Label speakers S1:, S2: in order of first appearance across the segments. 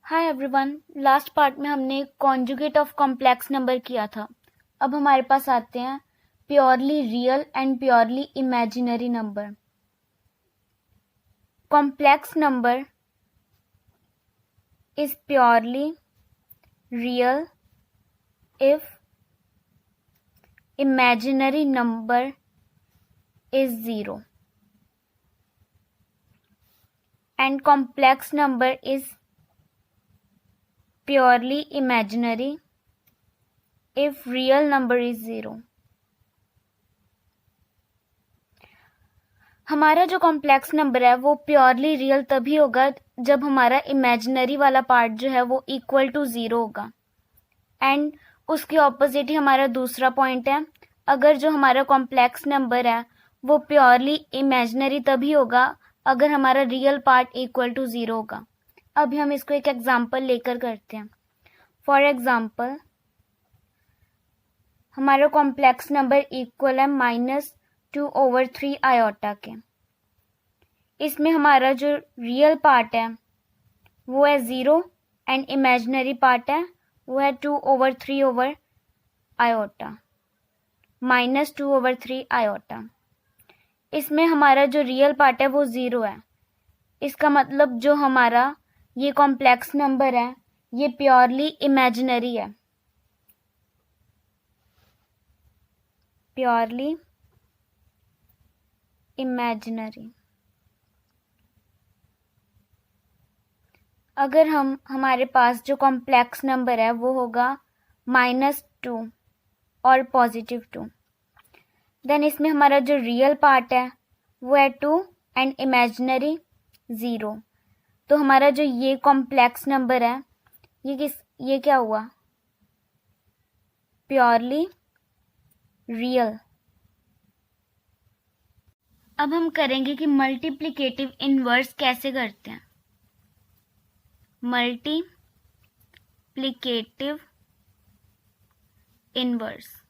S1: Hi everyone, last part में हमने conjugate of complex number किया था। अब हमारे पास आते हैं purely real and purely imaginary number. Complex number is purely real if imaginary number is 0 and complex number is purely imaginary if real number is 0। हमारा जो कॉम्प्लेक्स नंबर है वो प्योरली रियल तभी होगा जब हमारा इमेजिनरी वाला पार्ट जो है वो इक्वल टू 0 होगा। एंड उसके ऑपोजिट ही हमारा दूसरा पॉइंट है, अगर जो हमारा कॉम्प्लेक्स नंबर है वो प्योरली इमेजिनरी तभी होगा अगर हमारा रियल पार्ट इक्वल टू 0 होगा। अभी हम इसको एक एग्जांपल लेकर करते हैं। फॉर एग्जांपल, हमारा कॉम्प्लेक्स नंबर इक्वल है -2/3 आयोटा के। इसमें हमारा जो रियल पार्ट है वो है 0 एंड इमेजिनरी पार्ट है वो है 2/3 आयोटा, -2/3 आयोटा। इसमें हमारा जो रियल पार्ट है वो 0 है। इसका मतलब जो हमारा ये कॉम्प्लेक्स नंबर है ये प्योरली इमेजिनरी है, प्योरली इमेजिनरी। अगर हमारे पास जो कॉम्प्लेक्स नंबर है वो होगा -2 और +2, देन इसमें हमारा जो रियल पार्ट है वो है 2 एंड इमेजिनरी 0। तो हमारा जो ये कॉम्प्लेक्स नंबर है ये क्या हुआ, प्योरली रियल। अब हम करेंगे कि मल्टीप्लिकेटिव इनवर्स कैसे करते हैं। मल्टीप्लिकेटिव इनवर्स,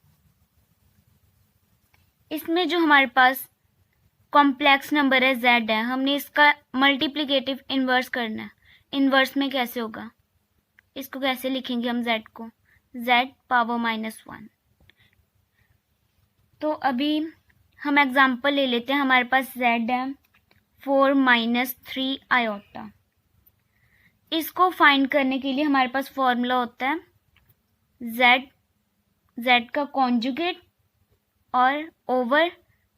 S1: इसमें जो हमारे पास कॉम्प्लेक्स नंबर है z है, हमने इसका मल्टीप्लिकेटिव इनवर्स करना है। इनवर्स में कैसे होगा, इसको कैसे लिखेंगे हम z को, z पावर -1। तो अभी हम एग्जांपल ले लेते हैं। हमारे पास z है 4 - 3 आयोटा। इसको फाइंड करने के लिए हमारे पास फॉर्मूला होता है z का कॉन्जुगेट और ओवर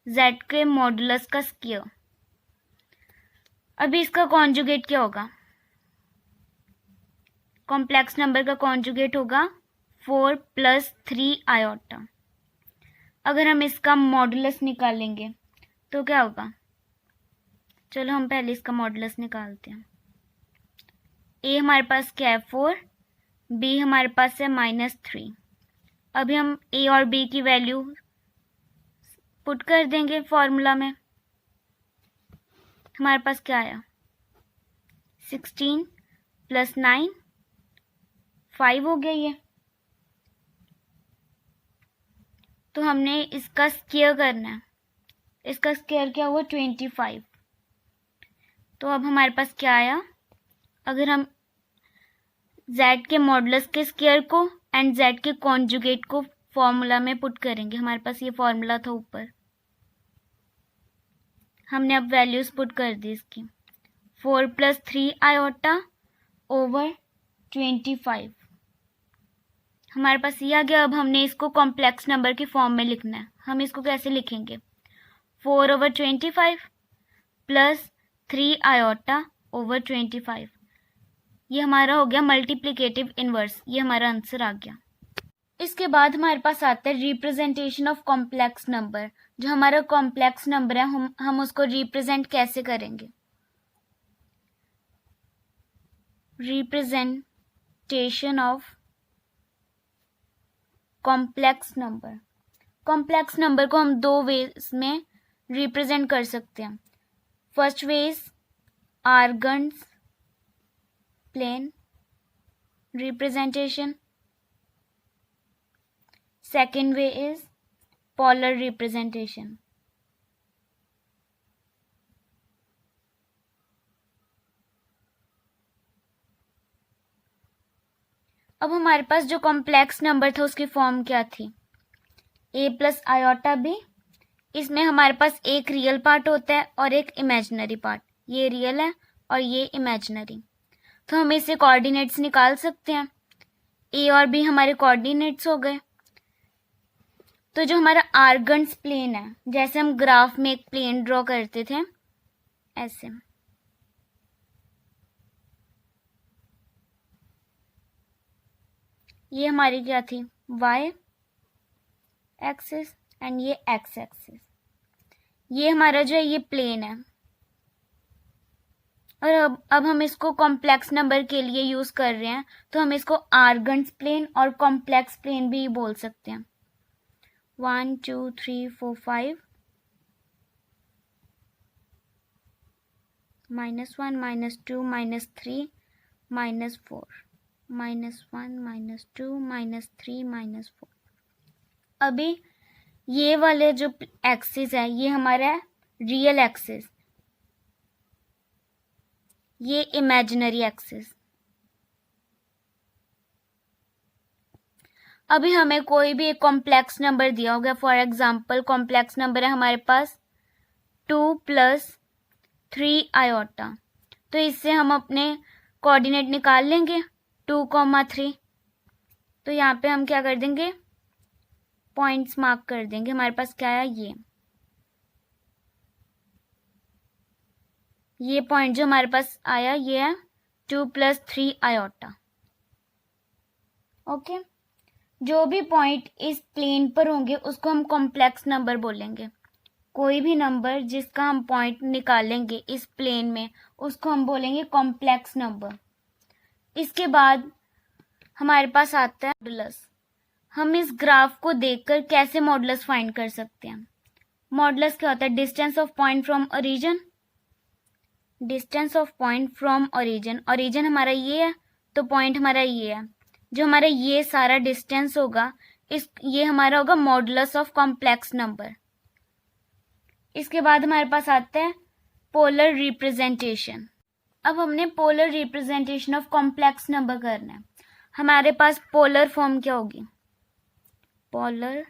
S1: z के मॉडुलस का स्क्वायर। अभी इसका कॉन्जुगेट क्या होगा, कॉम्प्लेक्स नंबर का कॉन्जुगेट होगा 4 + 3 आयोटा। अगर हम इसका मॉडुलस निकालेंगे तो क्या होगा, चलो हम पहले इसका मॉडुलस निकालते हैं। a हमारे पास क्या है 4, b हमारे पास है -3। अभी हम a और b की वैल्यू पुट कर देंगे फॉर्मूला में। हमारे पास क्या आया, 16 + 9 5 हो गया ये। तो हमने इसका स्क्वायर करना है, इसका स्क्वायर क्या हुआ 25। तो अब हमारे पास क्या आया, अगर हम z के मॉडुलस के स्क्वायर को एंड z के कॉन्जुगेट को फॉर्मूला में पुट करेंगे। हमारे पास ये फॉर्मूला था ऊपर, हमने अब वैल्यूज पुट कर दी इसकी। 4 + 3 आयोटा ओवर 25 हमारे पास ये आ गया। अब हमने इसको कॉम्प्लेक्स नंबर के फॉर्म में लिखना है। हम इसको कैसे लिखेंगे, 4/25 + 3 आयोटा ओवर 25। ये हमारा हो गया मल्टीप्लिकेटिव इनवर्स, ये हमारा आंसर आ गया। इसके बाद हमारे पास आता है रिप्रेजेंटेशन ऑफ कॉम्प्लेक्स नंबर। जो हमारा कॉम्प्लेक्स नंबर है हम उसको रिप्रेजेंट कैसे करेंगे। Representation of complex number, complex number को हम 2 वेज में रिप्रेजेंट कर सकते हैं। First way is Argand's plane representation, second way is polar representation। अब हमारे पास जो कॉम्प्लेक्स नंबर था उसकी फॉर्म क्या थी, a प्लस आयोटा b। इसमें हमारे पास एक रियल पार्ट होता है और एक इमेजिनरी पार्ट, ये रियल है और ये इमेजिनरी। तो हम इससे कोऑर्डिनेट्स निकाल सकते हैं, a और b हमारे कोऑर्डिनेट्स हो गए। तो जो हमारा आर्गन्स प्लेन है, जैसे हम ग्राफ में एक प्लेन ड्रॉ करते थे ऐसे, ये हमारी क्या थी, y एक्सिस एंड ये x एक्सिस। ये हमारा जो है ये प्लेन है। और अब हम इसको कॉम्प्लेक्स नंबर के लिए यूज कर रहे हैं, तो हम इसको आर्गन्स प्लेन और कॉम्प्लेक्स प्लेन भी बोल सकते हैं। 1 2 3 4 5 -1 -2 -3 -4 -1 -2 -3 -4। अभी ये वाले जो एक्सिस है ये हमारा रियल एक्सिस, ये इमेजिनरी एक्सिस। अभी हमें कोई भी एक कॉम्प्लेक्स नंबर दिया होगा, फॉर एग्जांपल कॉम्प्लेक्स नंबर है हमारे पास 2 + 3 आयोटा। तो इससे हम अपने कोऑर्डिनेट निकाल लेंगे 2, 3। तो यहाँ पे हम क्या कर देंगे, पॉइंट्स मार्क कर देंगे। हमारे पास क्या है, ये पॉइंट जो हमारे पास आया ये है 2 + 3 आयोटा। ओके, जो भी पॉइंट इस प्लेन पर होंगे उसको हम कॉम्प्लेक्स नंबर बोलेंगे। कोई भी नंबर जिसका हम पॉइंट निकालेंगे इस प्लेन में उसको हम बोलेंगे कॉम्प्लेक्स नंबर। इसके बाद हमारे पास आता है मॉडुलस। हम इस ग्राफ को देखकर कैसे मॉडुलस फाइंड कर सकते हैं। मॉडुलस क्या होता है, distance of point from origin. Distance of point from origin, origin हमारा ये है तो पॉइंट हमारा ये है। जो हमारा ये सारा डिस्टेंस होगा ये हमारा होगा मॉडुलस ऑफ कॉम्प्लेक्स नंबर। इसके बाद हमारे पास आता है पोलर रिप्रेजेंटेशन। अब हमने polar representation of complex number करना है। हमारे पास पोलर फॉर्म क्या होगी, पोलर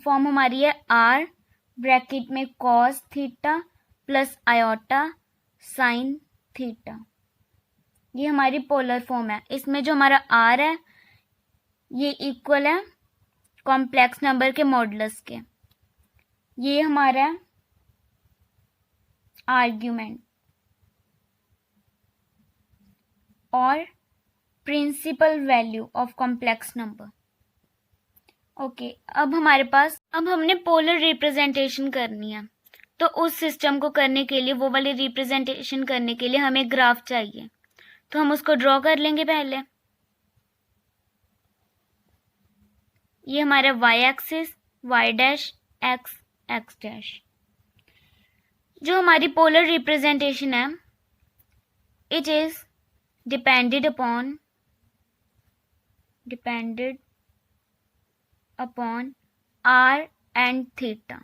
S1: फॉर्म हमारी है r ब्रैकेट में cos theta plus iota sine theta. ये हमारी पोलर फॉर्म है। इसमें जो हमारा r है ये इक्वल है कॉम्प्लेक्स नंबर के मॉडुलस के। ये हमारा आर्ग्यूमेंट और principal value of complex number. Okay, अब हमने पोलर रिप्रेजेंटेशन करनी है। तो उस सिस्टम को करने के लिए, वो वाली रिप्रेजेंटेशन करने के लिए हमें ग्राफ चाहिए। तो हम उसको ड्रॉ कर लेंगे पहले। ये हमारा y axis, y dash, x, x dash. जो हमारी पोलर रिप्रेजेंटेशन है it is depended upon r and theta.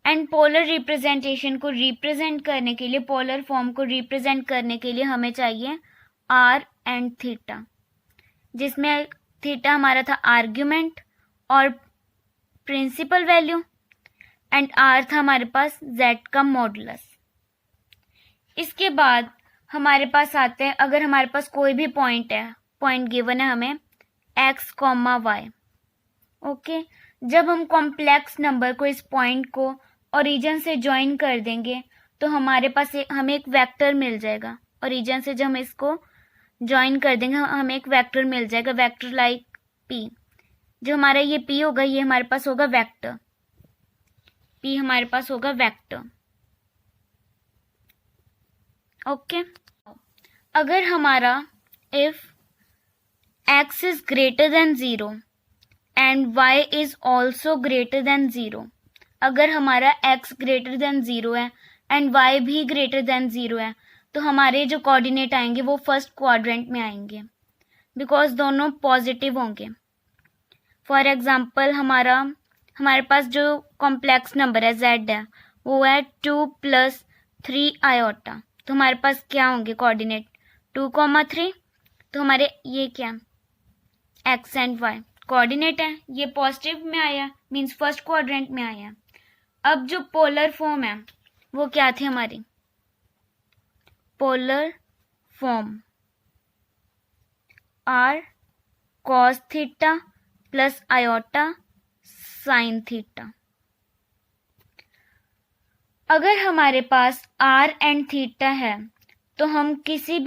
S1: And polar representation को रिप्रेजेंट करने के लिए, पोलर फॉर्म को रिप्रेजेंट करने के लिए हमें चाहिए r एंड थीटा, जिसमें थीटा हमारा था आर्ग्यूमेंट और प्रिंसिपल वैल्यू एंड r था हमारे पास z का मॉडुलस। इसके बाद हमारे पास आते हैं, अगर हमारे पास कोई भी पॉइंट है, पॉइंट गिवन है हमें x, y। ओके, जब हम कॉम्प्लेक्स नंबर को, इस पॉइंट को ओरिजिन से ज्वाइन कर देंगे तो हमारे पास हमें एक वेक्टर मिल जाएगा। ओरिजिन से जब हम इसको ज्वाइन कर देंगे हमें एक वेक्टर मिल जाएगा, वेक्टर लाइक p। जो हमारा ये p होगा ये हमारे पास होगा वेक्टर, p हमारे पास होगा वेक्टर। ओके, अगर हमारा if x is greater than 0 and y is also greater than 0, अगर हमारा x greater than 0 है एंड y भी greater than 0 है तो हमारे जो कोऑर्डिनेट आएंगे वो फर्स्ट क्वाड्रेंट में आएंगे, बिकॉज दोनों पॉजिटिव होंगे। फॉर एग्जाम्पल हमारे पास जो कॉम्प्लेक्स नंबर है z है वो है 2 + 3 आयोटा। तो हमारे पास क्या होंगे कोऑर्डिनेट, 2,3, तो हमारे ये क्या एक्स एंड वाई कोऑर्डिनेट है, ये पॉजिटिव में आया, मीन्स फर्स्ट क्वाड्रेंट में आया। अब जो पोलर फॉर्म है वो क्या थी हमारी, polar form r cos theta plus iota sine theta. अगर हमारे पास आर एंड थीटा है तो हम किसी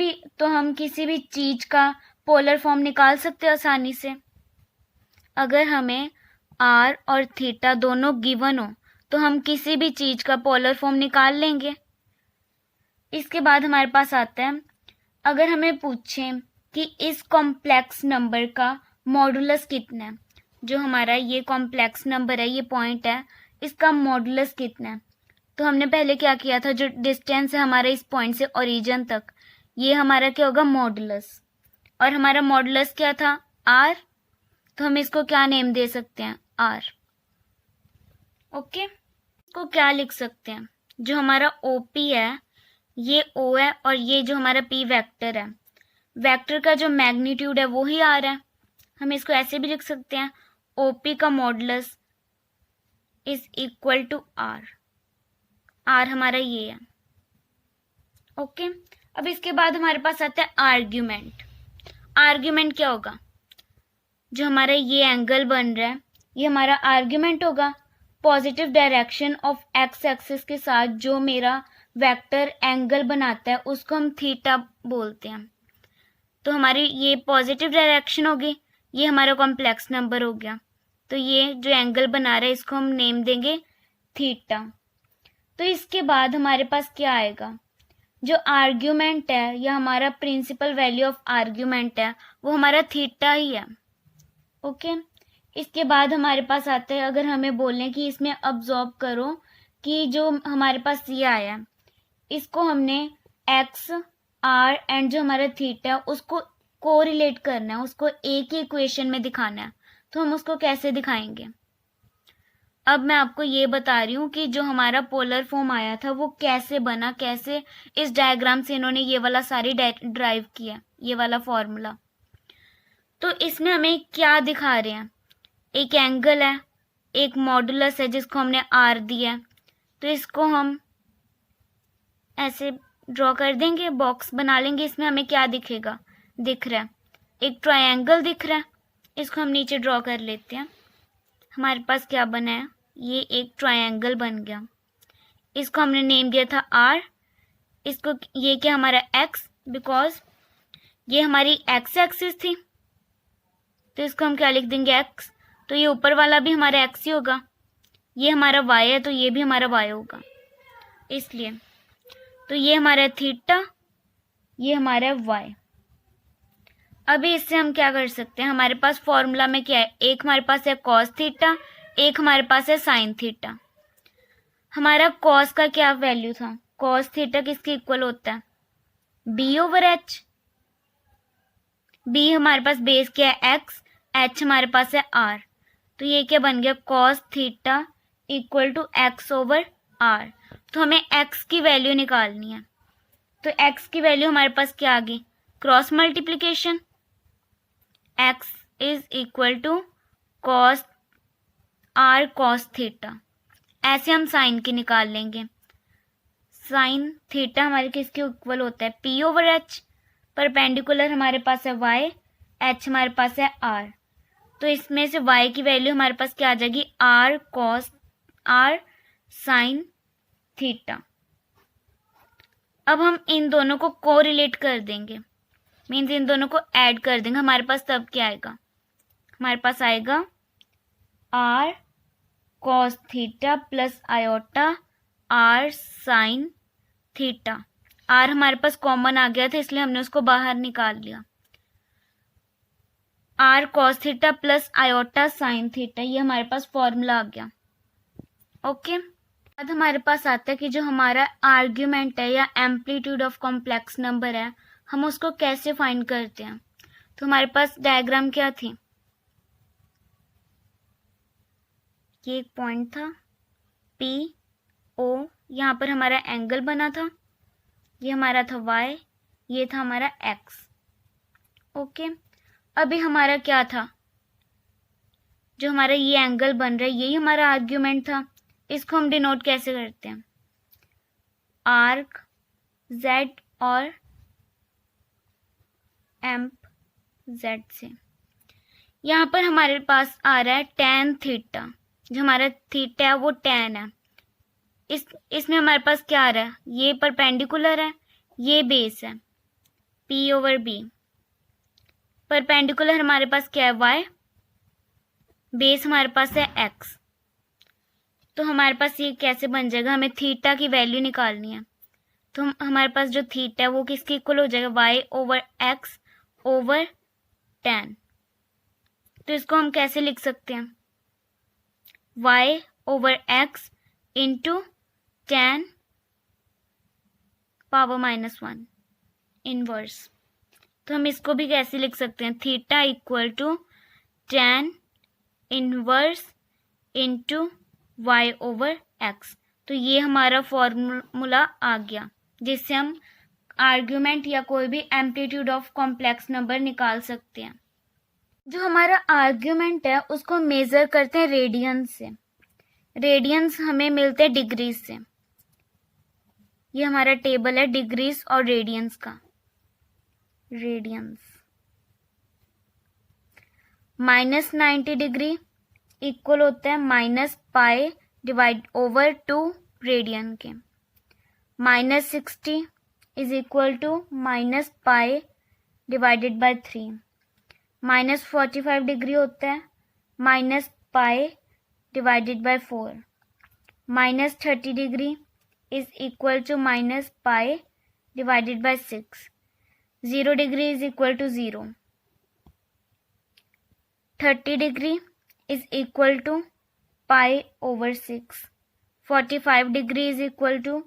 S1: भी चीज का पोलर फॉर्म निकाल सकते हैं आसानी से। अगर हमें आर और थीटा दोनों गिवन हो तो हम किसी भी चीज का पोलर फॉर्म निकाल लेंगे। इसके बाद हमारे पास आता है, अगर हमें पूछें कि इस कॉम्प्लेक्स नंबर का मॉडुलस कितना है, जो हमारा ये कॉम्प्लेक्स नंबर है, ये पॉइंट है, इसका मॉडुलस कितना है, तो हमने पहले क्या किया था, जो डिस्टेंस है हमारे इस पॉइंट से ओरिजिन तक, ये हमारा क्या होगा मॉडुलस, और हमारा मॉडुलस क्या था आर, तो हम इसको क्या नेम दे सकते हैं आर। ओके, इसको क्या लिख सकते हैं, जो हमारा ओपी है ये ओ है, और ये जो हमारा पी वेक्टर है, वेक्टर का जो मैग्नीट्यूड है वो ही आर है। हम इसको ऐसे भी लिख सकते हैं, ओपी का modulus is equal to r, r हमारा ये है। ओके, अब इसके बाद हमारे पास आता है आर्ग्यूमेंट। आर्ग्यूमेंट क्या होगा, जो हमारा ये एंगल बन रहा है ये हमारा आर्ग्यूमेंट होगा। Positive direction of x axis के साथ जो मेरा वेक्टर एंगल बनाता है उसको हम थीटा बोलते हैं। तो हमारी ये पॉजिटिव डायरेक्शन होगी, ये हमारा कॉम्प्लेक्स नंबर हो गया, तो ये जो एंगल बना रहा है इसको हम नेम देंगे थीटा। तो इसके बाद हमारे पास क्या आएगा, जो आर्ग्यूमेंट है या हमारा प्रिंसिपल वैल्यू ऑफ आर्ग्यूमेंट है वो हमारा थीटा ही है। ओके, इसके बाद हमारे पास आता है, अगर हमें बोलें कि इसमें ऑब्जर्व करो कि जो हमारे पास ये आया इसको हमने एक्स आर एंड जो हमारा थीटा है उसको कोरिलेट करना है, उसको एक ही इक्वेशन में दिखाना है, तो हम उसको कैसे दिखाएंगे। अब मैं आपको ये बता रही हूँ कि जो हमारा पोलर फॉर्म आया था वो कैसे बना, कैसे इस डायग्राम से इन्होंने ये वाला सारी ड्राइव किया, ये वाला फॉर्मूला। तो इसमें हमें क्या दिखा रहे हैं, एक एंगल है, एक मॉडुलस है जिसको हमने आर दिया है, तो इसको हम ऐसे ड्रॉ कर देंगे, बॉक्स बना लेंगे। इसमें हमें क्या दिखेगा, दिख रहा है एक ट्रायंगल दिख रहा है, इसको हम नीचे ड्रॉ कर लेते हैं। हमारे पास क्या बना है, ये एक ट्रायंगल बन गया, इसको हमने नेम दिया था आर। इसको ये क्या हमारा एक्स, बिकॉज ये हमारी एक्स एक्सिस थी, तो इसको हम क्या लिख देंगे एक्स, तो ये ऊपर वाला भी हमारा एक्स ही होगा। ये हमारा वाई है तो ये भी हमारा वाई होगा, इसलिए तो ये हमारा थीटा, ये हमारा वाई। अभी इससे हम क्या कर सकते हैं, हमारे पास फॉर्मूला में क्या है, एक हमारे पास है कॉस थीटा, एक हमारे पास है साइन थीटा। हमारा कॉस का क्या वैल्यू था, कॉस थीटा किसके इक्वल होता है बी ओवर एच। बी हमारे पास बेस क्या है एक्स, एच हमारे पास है आर, तो ये क्या बन गया cos theta equal to x over r. तो हमें एक्स की वैल्यू निकालनी है, तो एक्स की वैल्यू हमारे पास क्या आ गई, cross multiplication, x is equal to cos r cos theta. ऐसे हम साइन की निकाल लेंगे, साइन थीटा हमारे किसके इक्वल होता है पी ओवर एच, परपेंडिकुलर हमारे पास है वाई, एच हमारे पास है आर, तो इसमें से y की वैल्यू हमारे पास क्या आ जाएगी r cos r sin theta. अब हम इन दोनों को कोरिलेट कर देंगे, मीन्स इन दोनों को ऐड कर देंगे। हमारे पास तब क्या आएगा, हमारे पास आएगा r cos theta plus iota r sin theta. r हमारे पास कॉमन आ गया था इसलिए हमने उसको बाहर निकाल लिया, r cos theta plus iota sine theta, ये हमारे पास फॉर्मूला आ गया। ओके, बाद हमारे पास आता है कि जो हमारा आर्ग्यूमेंट है या एम्पलीट्यूड ऑफ कॉम्प्लेक्स नंबर है हम उसको कैसे फाइंड करते हैं। तो हमारे पास डायग्राम क्या थी, ये एक पॉइंट था पी ओ, यहाँ पर हमारा एंगल बना था, ये हमारा था वाई, ये था हमारा x। ओके, अभी हमारा क्या था, जो हमारा ये एंगल बन रहा है यही हमारा आर्ग्यूमेंट था। इसको हम डिनोट कैसे करते हैं, आर्क z और एम्प z से। यहाँ पर हमारे पास आ रहा है tan थीटा, जो हमारा थीटा है वो tan है। इसमें हमारे पास क्या आ रहा है, ये परपेंडिकुलर है, ये बेस है p/b। परपेंडिकुलर हमारे पास क्या है y, बेस हमारे पास है x। तो हमारे पास ये कैसे बन जाएगा, हमें थीटा की वैल्यू निकालनी है। तो हमारे पास जो थीटा है वो किसके इक्वल हो जाएगा, y/x/tan। तो इसको हम कैसे लिख सकते हैं, y/x into tan power -1 inverse. तो हम इसको भी कैसे लिख सकते हैं, theta equal to tan inverse into y/x। तो ये हमारा फॉर्मूला आ गया जिससे हम आर्ग्यूमेंट या कोई भी एम्पलीट्यूड ऑफ कॉम्प्लेक्स नंबर निकाल सकते हैं। जो हमारा आर्ग्यूमेंट है उसको मेजर करते हैं रेडियंस से। रेडियंस हमें मिलते हैं डिग्रीज से। ये हमारा टेबल है डिग्रीज और रेडियंस का। रेडियंस -90 डिग्री इक्वल होता है -π डिवाइड ओवर 2 रेडियन के। -60 is equal to -π divided by 3। -45 degree होता है -π divided by 4। -30 degree is equal to -π divided by 6। 0 degree is equal to 0। 30 degree is equal to π/6. 45 degree is equal to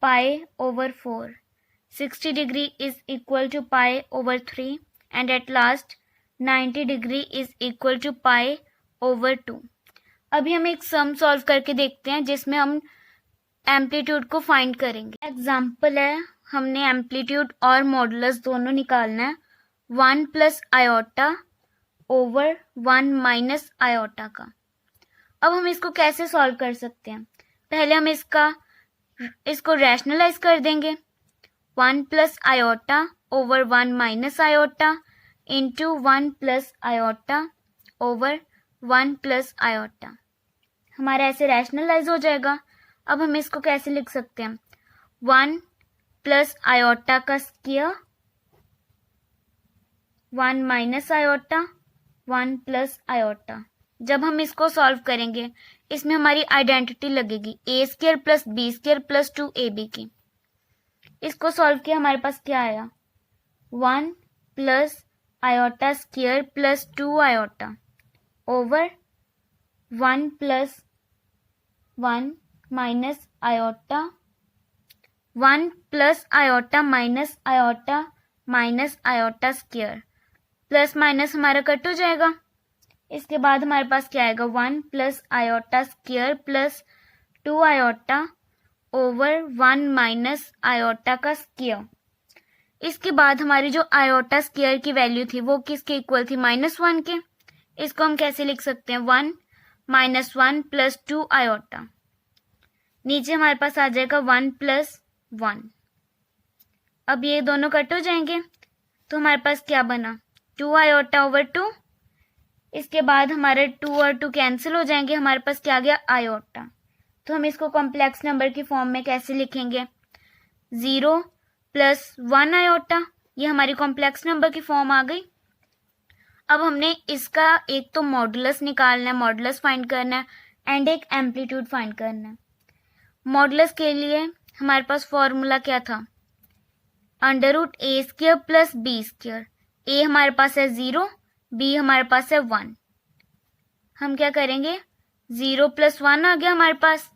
S1: π/4. 60 degree is equal to π/3 and at last 90 degree is equal to π/2. अभी हम एक sum solve करके देखते हैं जिसमें हम amplitude को find करेंगे। एग्जाम्पल है, हमने एम्पलीट्यूड और मॉडुलस दोनों निकालना है 1 + आयोटा ओवर 1 - आयोटा का। अब हम इसको कैसे सॉल्व कर सकते हैं, पहले हम इसको रैशनलाइज कर देंगे। 1 + iota over 1 - iota into 1 + iota over 1 + iota, हमारा ऐसे रैशनलाइज हो जाएगा। अब हम इसको कैसे लिख सकते हैं, 1 + आयोटा का स्क्वायर 1 - आयोटा 1 + आयोटा। जब हम इसको सॉल्व करेंगे इसमें हमारी आइडेंटिटी लगेगी a² + b² + 2ab की। इसको सॉल्व किया, हमारे पास क्या आया, 1 + iota square + 2 iota over 1 + 1 - iota 1 + iota iota square, plus minus हमारा कट हो जाएगा। इसके बाद हमारे पास क्या आएगा, 1 + iota square + 2 iota over 1 - iota का स्क्वायर। इसके बाद हमारी जो आयोटा स्क्वायर की वैल्यू थी वो किसके इक्वल थी, -1 के। इसको हम कैसे लिख सकते हैं, 1 - 1 + 2 आयोटा। नीचे हमारे पास आ जाएगा 1 + 1। अब ये दोनों कट हो जाएंगे तो हमारे पास क्या बना, 2 आयोटा ओवर 2। इसके बाद हमारे 2 और 2 कैंसिल हो जाएंगे, हमारे पास क्या आ गया, आयोटा। तो हम इसको कॉम्प्लेक्स नंबर की फॉर्म में कैसे लिखेंगे, 0 + 1 आयोटा, ये हमारी कॉम्प्लेक्स नंबर की फॉर्म आ गई। अब हमने इसका एक तो मॉडुलस निकालना है, मॉडुलस फाइंड करना है एंड एक एम्पलीट्यूड फाइंड करना है। मॉडुलस के लिए हमारे पास फॉर्मूला क्या था, √a² + b²। a हमारे पास है 0, b हमारे पास है 1। हम क्या करेंगे, 0 + 1 आ गया हमारे पास,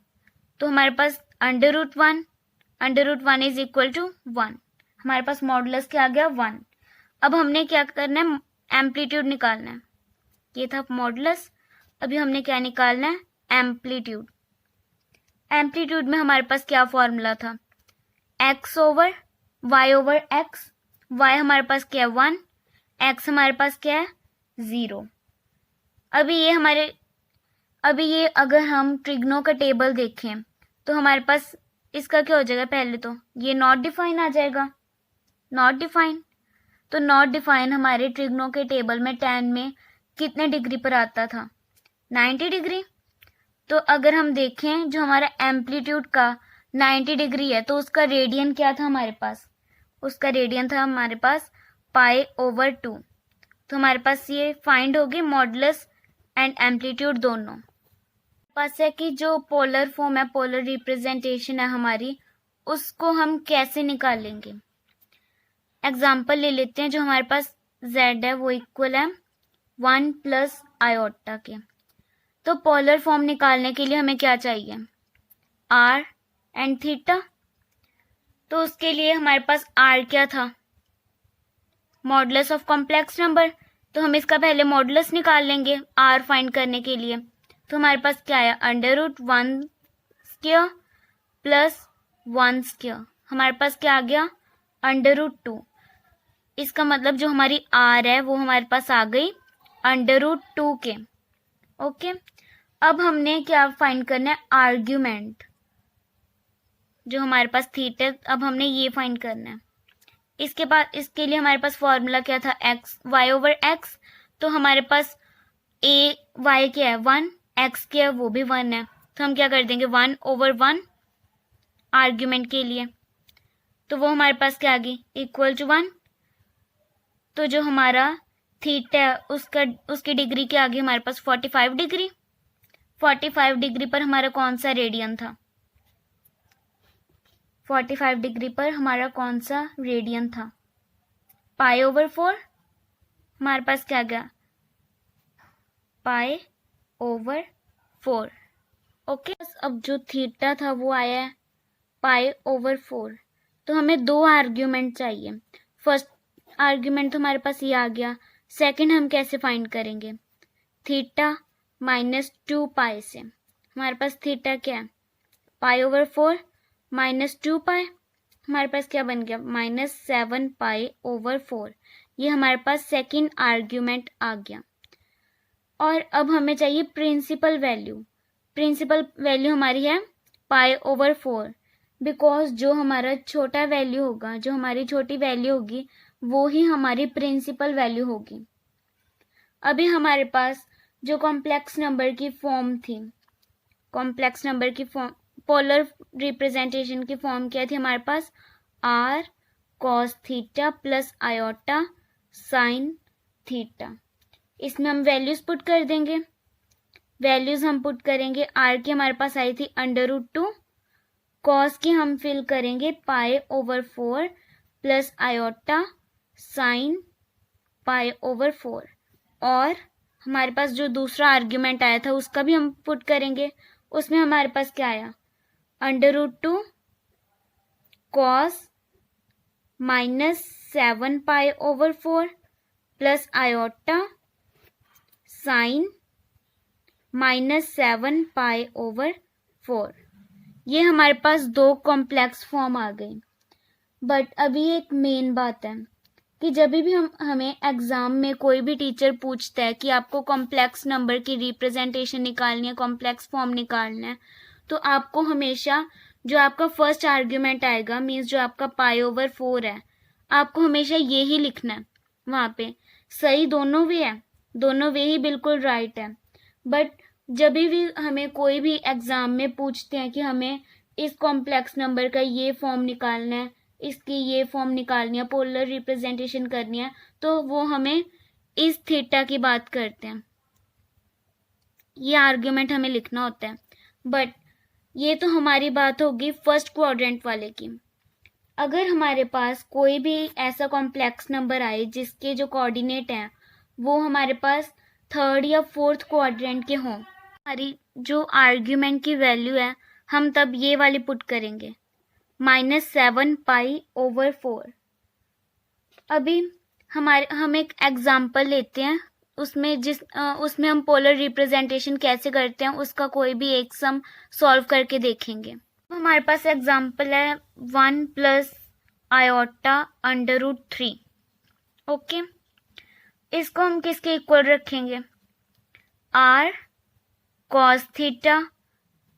S1: तो हमारे पास √1 इज इक्वल टू 1। हमारे पास मॉडुलस क्या आ गया, 1। अब हमने क्या करना है, एम्पलीट्यूड निकालना है। ये था मॉडुलस, अभी हमने क्या निकालना है, एम्पलीट्यूड। एम्पलीट्यूड में हमारे पास क्या फॉर्मूला था, x/y/x y हमारे पास क्या है 1, x हमारे पास क्या है 0। अभी ये अगर हम ट्रिग्नो का टेबल देखें तो हमारे पास इसका क्या हो जाएगा, पहले तो ये नॉट डिफाइन आ जाएगा, नॉट डिफाइन। तो नॉट डिफाइन हमारे ट्रिग्नो के टेबल में tan में कितने डिग्री पर आता था, 90 डिग्री। तो अगर हम देखें जो हमारा एम्पलीट्यूड का 90 डिग्री है तो उसका रेडियन क्या था हमारे पास, उसका रेडियन था हमारे पास π/2। तो हमारे पास ये फाइंड होगी मॉडुलस एंड एम्पलीट्यूड दोनों। पास है कि जो पोलर फॉर्म है, पोलर रिप्रेजेंटेशन है हमारी, उसको हम कैसे निकालेंगे। एग्जाम्पल ले लेते हैं, जो हमारे पास z है वो इक्वल है 1 प्लस आयोटा के। तो पोलर फॉर्म निकालने के लिए हमें क्या चाहिए, r एंड थीटा। तो उसके लिए हमारे पास r क्या था, मॉडुलस ऑफ कॉम्प्लेक्स नंबर। तो हम इसका पहले मॉडुलस निकाल लेंगे r फाइंड करने के लिए। तो हमारे पास क्या है, √1² प्लस 1², हमारे पास क्या आ गया √2। इसका मतलब जो हमारी r है वो हमारे पास आ गई √2 के। ओके, अब हमने क्या फाइंड करना है, आर्ग्यूमेंट, जो हमारे पास थीटा, अब हमने ये फाइंड करना है। इसके बाद इसके लिए हमारे पास फॉर्मूला क्या था, y/x। तो हमारे पास y क्या है 1, x क्या है वो भी 1 है। तो हम क्या कर देंगे 1/1 आर्ग्यूमेंट के लिए। तो वो हमारे पास क्या आ गई, इक्वल टू 1। तो जो हमारा थीटा है उसकी डिग्री क्या आ गई हमारे पास 45 डिग्री। 45 डिग्री पर हमारा कौन सा रेडियन था, 45 डिग्री पर हमारा कौन सा रेडियन था, π/4। हमारे पास क्या गया π/4। ओके, अब जो थीटा था वो आया है π/4। तो हमें दो आर्ग्यूमेंट चाहिए। फर्स्ट आर्ग्यूमेंट तो हमारे पास ये आ गया, सेकंड हम कैसे फाइंड करेंगे, थीटा -2π से। हमारे पास थीटा क्या है π/4 -2π, हमारे पास क्या बन गया -7π/4। ये हमारे पास सेकंड आर्ग्यूमेंट आ गया। और अब हमें चाहिए प्रिंसिपल वैल्यू। प्रिंसिपल वैल्यू हमारी है π/4, बिकॉज जो हमारा छोटा वैल्यू होगा, जो हमारी छोटी वैल्यू होगी वो ही हमारी प्रिंसिपल वैल्यू होगी। अभी हमारे पास जो कॉम्प्लेक्स नंबर की फॉर्म थी, कॉम्प्लेक्स नंबर की फॉर्म, पोलर रिप्रेजेंटेशन की फॉर्म क्या थी हमारे पास, r cos theta plus iota sine theta. इसमें हम वैल्यूज पुट कर देंगे। वैल्यूज हम पुट करेंगे, r की हमारे पास आई थी √2, cos की हम फिल करेंगे π/4 प्लस आयोटा साइन π/4। और हमारे पास जो दूसरा आर्ग्यूमेंट आया था उसका भी हम पुट करेंगे। उसमें हमारे पास क्या आया, √2 cos -7π/4 प्लस आयोटा साइन -7π/4। ये हमारे पास दो कॉम्प्लेक्स फॉर्म आ गई। बट अभी एक मेन बात है कि जब भी हमें एग्जाम में कोई भी टीचर पूछता है कि आपको कॉम्प्लेक्स नंबर की रिप्रेजेंटेशन निकालनी है, कॉम्प्लेक्स फॉर्म निकालना है, तो आपको हमेशा जो आपका फर्स्ट आर्ग्यूमेंट आएगा, मीन्स जो आपका π/4 है, आपको हमेशा ये ही लिखना है वहाँ पे। सही दोनों वे है, दोनों वे ही बिल्कुल राइट है। बट जब भी हमें कोई भी एग्जाम में पूछते हैं कि हमें इस कॉम्प्लेक्स नंबर का ये फॉर्म निकालना है, इसकी ये फॉर्म निकालनी है, पोलर रिप्रेजेंटेशन करनी है, तो वो हमें इस थीटा की बात करते हैं, ये आर्ग्यूमेंट हमें लिखना होता है। बट ये तो हमारी बात होगी फर्स्ट क्वाड्रेंट वाले की। अगर हमारे पास कोई भी ऐसा कॉम्प्लेक्स नंबर आए जिसके जो कोऑर्डिनेट हैं वो हमारे पास थर्ड या फोर्थ क्वाड्रेंट के हों, हमारी जो आर्ग्यूमेंट की वैल्यू है हम तब ये वाली पुट करेंगे -7π/4। अभी हम एक एग्जाम्पल लेते हैं, उसमें हम पोलर रिप्रेजेंटेशन कैसे करते हैं उसका कोई भी एक सम सॉल्व करके देखेंगे। हमारे पास एग्जाम्पल है 1 + आयोटा अंडर रूट 3। ओके, इसको हम किसके इक्वल रखेंगे? R cos theta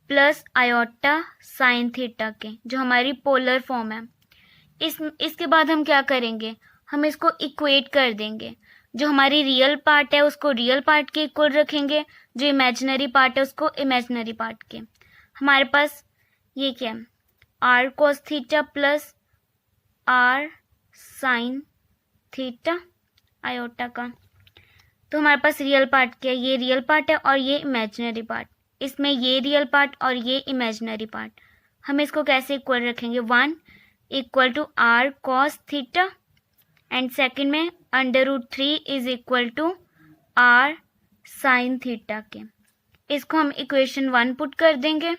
S1: plus iota sine theta के, जो हमारी पोलर फॉर्म है। इसके बाद हम क्या करेंगे? हम इसको इक्वेट कर देंगे। जो हमारी रियल पार्ट है उसको रियल पार्ट के इक्वल रखेंगे, जो इमेजिनरी पार्ट है उसको इमेजिनरी पार्ट के। हमारे पास ये क्या है? R cos theta plus r sine theta iota का। तो हमारे पास रियल पार्ट क्या है? ये रियल पार्ट है और ये इमेजिनरी पार्ट। इसमें ये रियल पार्ट और ये इमेजिनरी पार्ट। हम इसको कैसे इक्वल रखेंगे? 1 equal to r cos theta and second में under root 3 is equal to r sine theta के। इसको हम इक्वेशन 1 पुट कर देंगे,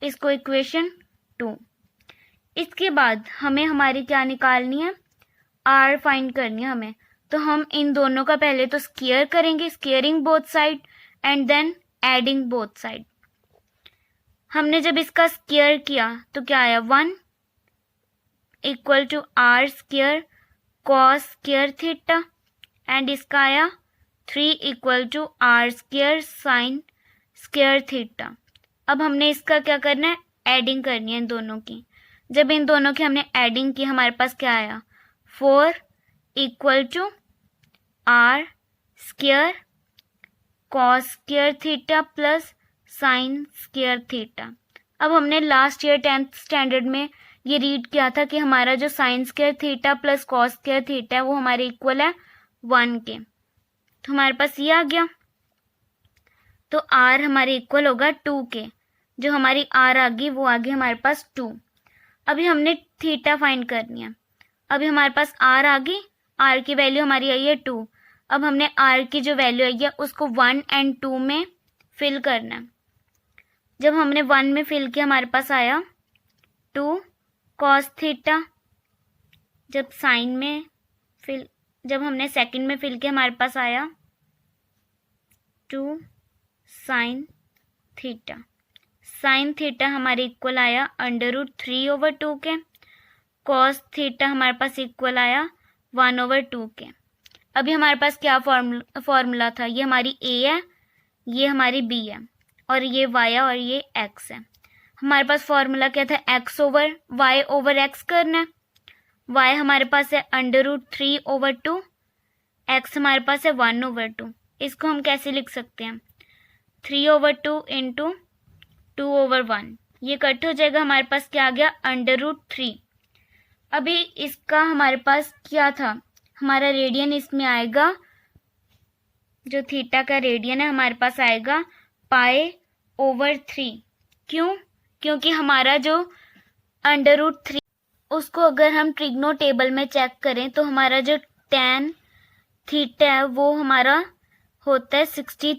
S1: इसको इक्वेशन 2। इसके बाद हमें हमारी क्या निकालनी है? आर फाइंड करनी है हमें। तो हम इन दोनों का पहले तो स्क्वायर करेंगे, squaring both side and then adding both side. हमने जब इसका स्क्वायर किया तो क्या आया? 1 equal to R square cos square theta and इसका आया 3 equal to R square sine square theta. अब हमने इसका क्या करना है? एडिंग करनी है इन दोनों की। जब इन दोनों की हमने एडिंग की हमारे पास क्या आया? 4 equal to R square cos square theta plus sine square theta. अब हमने लास्ट ईयर 10th स्टैंडर्ड में ये रीड किया था कि हमारा जो sign square theta plus cos square theta है वो हमारे इक्वल है 1 के। तो हमारे पास ये आ गया। तो आर हमारे इक्वल होगा 2 के। जो हमारी आर आ गई वो आ गई हमारे पास 2। अभी हमने थीटा फाइंड करनी है। अभी हमारे पास आर आ गई, आर की वैल्यू हमारी आई है 2। अब हमने आर की जो वैल्यू आई है उसको 1 एंड 2 में फिल करना है। जब हमने 1 में फिल किया हमारे पास आया 2 कॉस थीटा। जब हमने सेकंड में फिल किया हमारे पास आया 2 साइन थीटा। साइन थीटा हमारे इक्वल आया अंडर रूट 3/2 के। कॉस थीटा हमारे पास इक्वल आया 1/2 के। अभी हमारे पास क्या फॉर्मूला था? ये हमारी ए है, ये हमारी बी है और ये वाई है और ये एक्स है। हमारे पास फॉर्मूला क्या था? X over Y over X करना है। वाई हमारे पास है अंडर रूट 3/2, एक्स हमारे पास है 1/2। इसको हम कैसे लिख सकते हैं? 3/2 इंटू 2/1। ये कट हो जाएगा, हमारे पास क्या आ गया? Under root 3। अभी इसका हमारे पास क्या था? हमारा रेडियन इसमें आएगा, जो थीटा का रेडियन है हमारे पास आएगा π/3। क्यों? क्योंकि हमारा जो अंडर रूट 3 उसको अगर हम ट्रिग्नो टेबल में चेक करें तो हमारा जो tan थीटा है वो हमारा होता है 60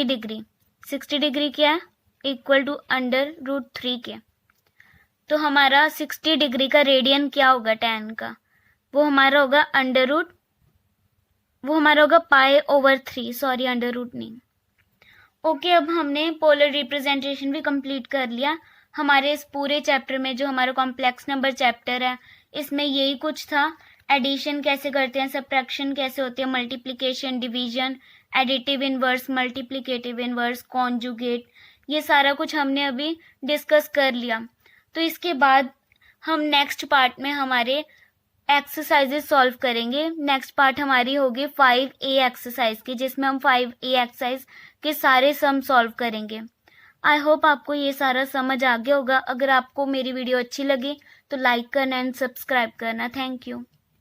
S1: डिग्री। 60 डिग्री क्या है? इक्वल टू अंडर रूट 3 के। तो हमारा 60 डिग्री का रेडियन क्या होगा tan का? वो हमारा होगा π/3, सॉरी अंडर रूट नहीं। ओके, अब हमने पोलर रिप्रेजेंटेशन भी कंप्लीट कर लिया। हमारे इस पूरे चैप्टर में जो हमारा कॉम्प्लेक्स नंबर चैप्टर है इसमें यही कुछ था। एडिशन कैसे करते हैं, सब्ट्रैक्शन कैसे होती है, multiplication, division, additive inverse, multiplicative inverse, conjugate, ये सारा कुछ हमने अभी डिस्कस कर लिया। तो इसके बाद हम नेक्स्ट पार्ट में हमारे एक्सरसाइजेस सॉल्व करेंगे। नेक्स्ट पार्ट हमारी होगी 5A एक्सरसाइज की, जिसमें हम 5A एक्सरसाइज के सारे सम सॉल्व करेंगे। आई होप आपको ये सारा समझ आ गया होगा। अगर आपको मेरी वीडियो अच्छी लगी तो लाइक करना एंड सब्सक्राइब करना। Thank you.